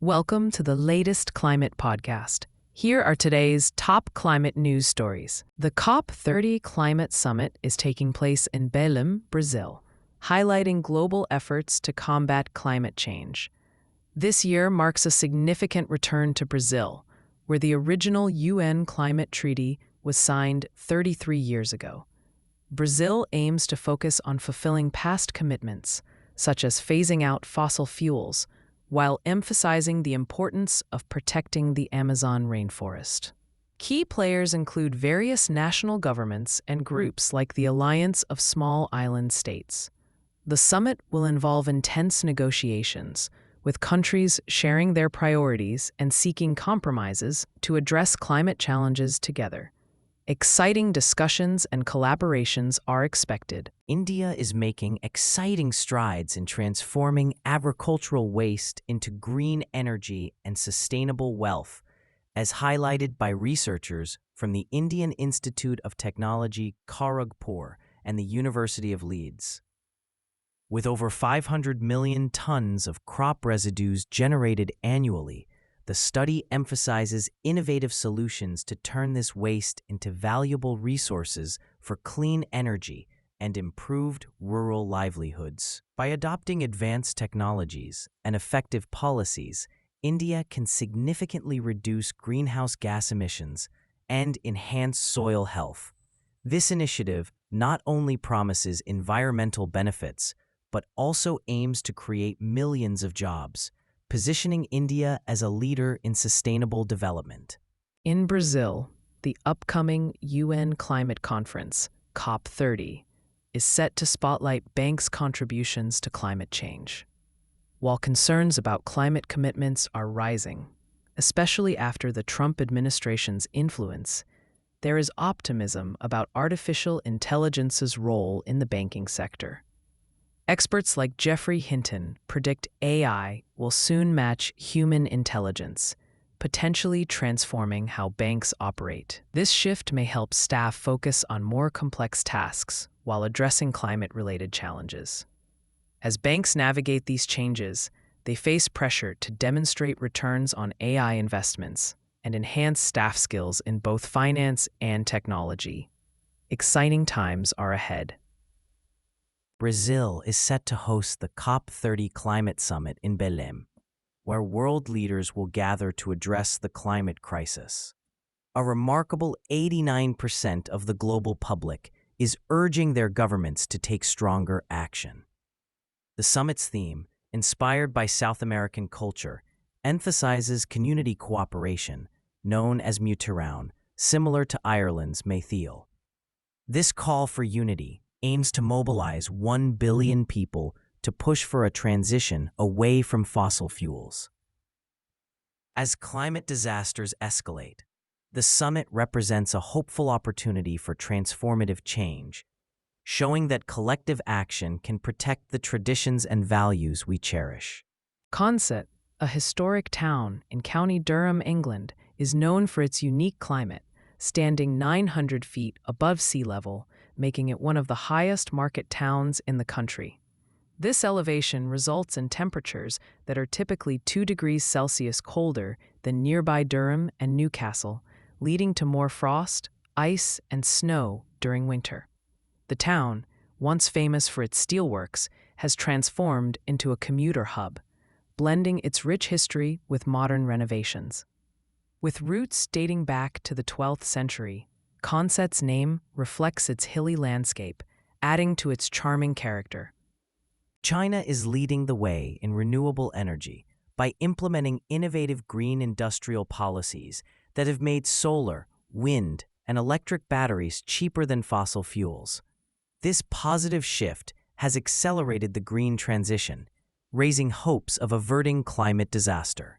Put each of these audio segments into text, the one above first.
Welcome to the latest climate podcast. Here are today's top climate news stories. The COP30 Climate Summit is taking place in Belém, Brazil, highlighting global efforts to combat climate change. This year marks a significant return to Brazil, where the original UN climate treaty was signed 33 years ago. Brazil aims to focus on fulfilling past commitments, such as phasing out fossil fuels, while emphasizing the importance of protecting the Amazon rainforest. Key players include various national governments and groups like the Alliance of Small Island States. The summit will involve intense negotiations, with countries sharing their priorities and seeking compromises to address climate challenges together. Exciting discussions and collaborations are expected. India is making exciting strides in transforming agricultural waste into green energy and sustainable wealth, as highlighted by researchers from the Indian Institute of Technology, Kharagpur, and the University of Leeds. With over 500 million tons of crop residues generated annually, the study emphasizes innovative solutions to turn this waste into valuable resources for clean energy and improved rural livelihoods. By adopting advanced technologies and effective policies, India can significantly reduce greenhouse gas emissions and enhance soil health. This initiative not only promises environmental benefits, but also aims to create millions of jobs, positioning India as a leader in sustainable development. In Brazil, the upcoming UN Climate Conference, COP30, is set to spotlight banks' contributions to climate change. While concerns about climate commitments are rising, especially after the Trump administration's influence, there is optimism about artificial intelligence's role in the banking sector. Experts like Jeffrey Hinton predict AI will soon match human intelligence, potentially transforming how banks operate. This shift may help staff focus on more complex tasks while addressing climate-related challenges. As banks navigate these changes, they face pressure to demonstrate returns on AI investments and enhance staff skills in both finance and technology. Exciting times are ahead. Brazil is set to host the COP30 Climate Summit in Belém, where world leaders will gather to address the climate crisis. A remarkable 89% of the global public is urging their governments to take stronger action. The summit's theme, inspired by South American culture, emphasizes community cooperation, known as mutirão, similar to Ireland's Maytheal. This call for unity aims to mobilize 1 billion people to push for a transition away from fossil fuels. As climate disasters escalate, the summit represents a hopeful opportunity for transformative change, showing that collective action can protect the traditions and values we cherish. Consett, a historic town in County Durham, England, is known for its unique climate, standing 900 feet above sea level, making it one of the highest market towns in the country. This elevation results in temperatures that are typically 2 degrees Celsius colder than nearby Durham and Newcastle, leading to more frost, ice, and snow during winter. The town, once famous for its steelworks, has transformed into a commuter hub, blending its rich history with modern renovations. With roots dating back to the 12th century, Consett's name reflects its hilly landscape, adding to its charming character. China is leading the way in renewable energy by implementing innovative green industrial policies that have made solar, wind, and electric batteries cheaper than fossil fuels. This positive shift has accelerated the green transition, raising hopes of averting climate disaster.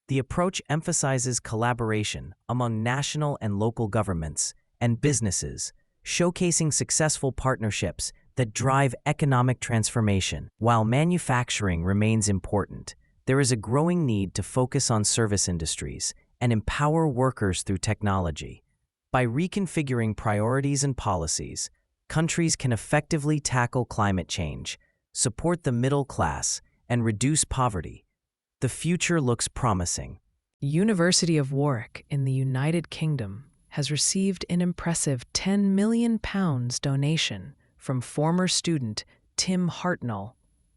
The approach emphasizes collaboration among national and local governments and businesses, showcasing successful partnerships that drive economic transformation. While manufacturing remains important, there is a growing need to focus on service industries and empower workers through technology. By reconfiguring priorities and policies, countries can effectively tackle climate change, support the middle class, and reduce poverty. The future looks promising. University of Warwick in the United Kingdom has received an impressive £10 million donation from former student Tim Hartnell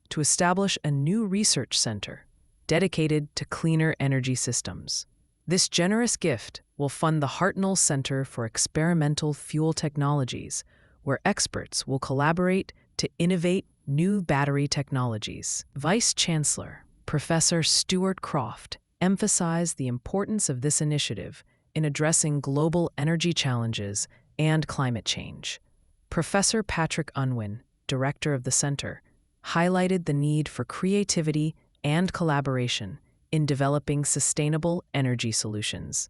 to establish a new research center dedicated to cleaner energy systems. This generous gift will fund the Hartnell Center for Experimental Fuel Technologies, where experts will collaborate to innovate new battery technologies. Vice Chancellor Professor Stuart Croft emphasized the importance of this initiative in addressing global energy challenges and climate change. Professor Patrick Unwin, director of the center, highlighted the need for creativity and collaboration in developing sustainable energy solutions.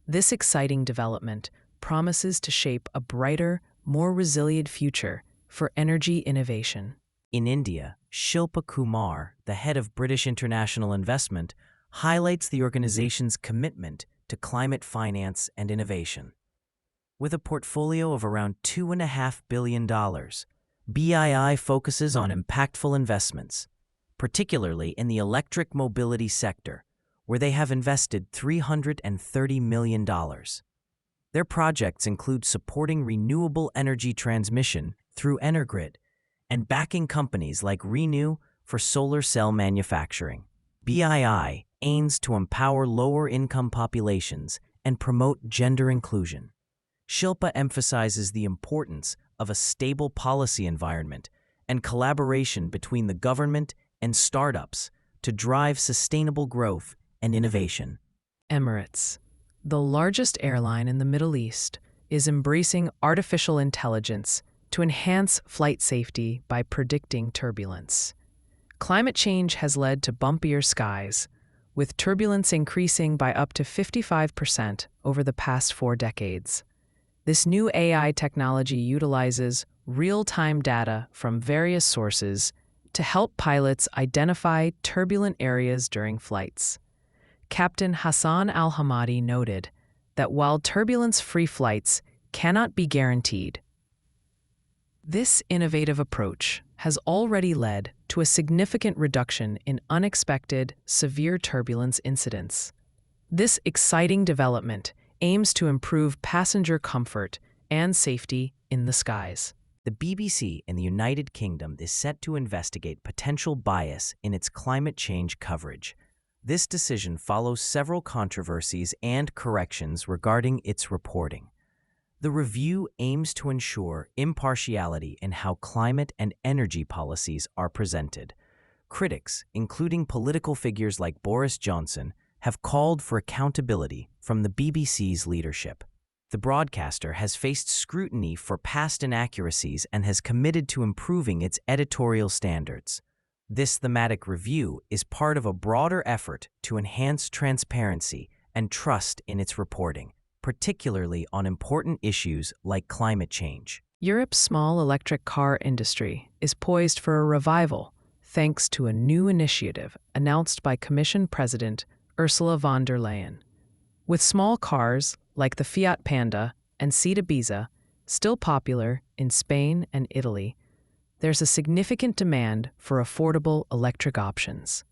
This exciting development promises to shape a brighter, more resilient future for energy innovation. In India, Shilpa Kumar, the head of British International Investment, highlights the organization's commitment to climate finance and innovation. With a portfolio of around $2.5 billion, BII focuses on impactful investments, particularly in the electric mobility sector, where they have invested $330 million. Their projects include supporting renewable energy transmission through Energrid and backing companies like Renew for solar cell manufacturing. BII aims to empower lower-income populations and promote gender inclusion. Shilpa emphasizes the importance of a stable policy environment and collaboration between the government and startups to drive sustainable growth and innovation. Emirates, the largest airline in the Middle East, is embracing artificial intelligence to enhance flight safety by predicting turbulence. Climate change has led to bumpier skies, with turbulence increasing by up to 55% over the past 4 decades. This new AI technology utilizes real-time data from various sources to help pilots identify turbulent areas during flights. Captain Hassan Al-Hamadi noted that while turbulence-free flights cannot be guaranteed, this innovative approach has already led to a significant reduction in unexpected, severe turbulence incidents. This exciting development aims to improve passenger comfort and safety in the skies. The BBC in the United Kingdom is set to investigate potential bias in its climate change coverage. This decision follows several controversies and corrections regarding its reporting. The review aims to ensure impartiality in how climate and energy policies are presented. Critics, including political figures like Boris Johnson, have called for accountability from the BBC's leadership. The broadcaster has faced scrutiny for past inaccuracies and has committed to improving its editorial standards. This thematic review is part of a broader effort to enhance transparency and trust in its reporting, particularly on important issues like climate change. Europe's small electric car industry is poised for a revival thanks to a new initiative announced by Commission President Ursula von der Leyen. With small cars like the Fiat Panda and Seat Ibiza still popular in Spain and Italy, there's a significant demand for affordable electric options.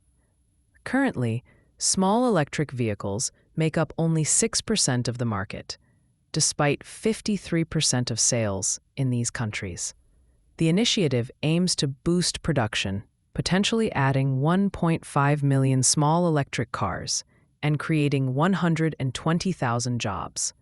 Currently, small electric vehicles make up only 6% of the market, despite 53% of sales in these countries. The initiative aims to boost production, potentially adding 1.5 million small electric cars and creating 120,000 jobs.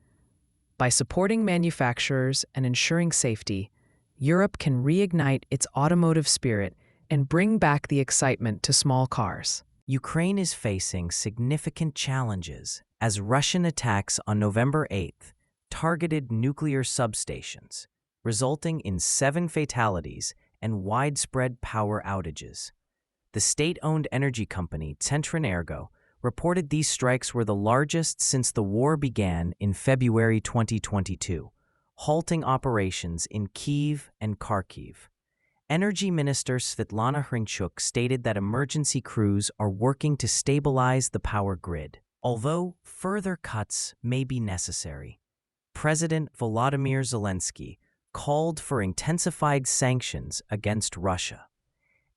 By supporting manufacturers and ensuring safety, Europe can reignite its automotive spirit and bring back the excitement to small cars. Ukraine is facing significant challenges as Russian attacks on November 8th targeted nuclear substations, resulting in 7 fatalities and widespread power outages. The state-owned energy company Centrenergo reported these strikes were the largest since the war began in February 2022, halting operations in Kyiv and Kharkiv. Energy Minister Svetlana Hrinchuk stated that emergency crews are working to stabilize the power grid, although further cuts may be necessary. President Volodymyr Zelensky called for intensified sanctions against Russia,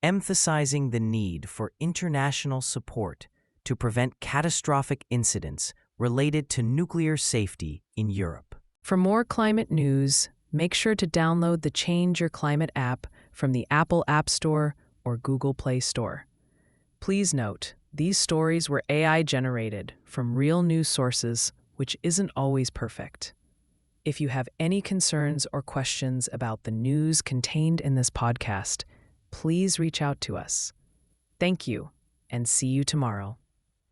emphasizing the need for international support to prevent catastrophic incidents related to nuclear safety in Europe. For more climate news, make sure to download the Change Your Climate app from the Apple App Store or Google Play Store. Please note, these stories were AI generated from real news sources, which isn't always perfect. If you have any concerns or questions about the news contained in this podcast, please reach out to us. Thank you, and see you tomorrow.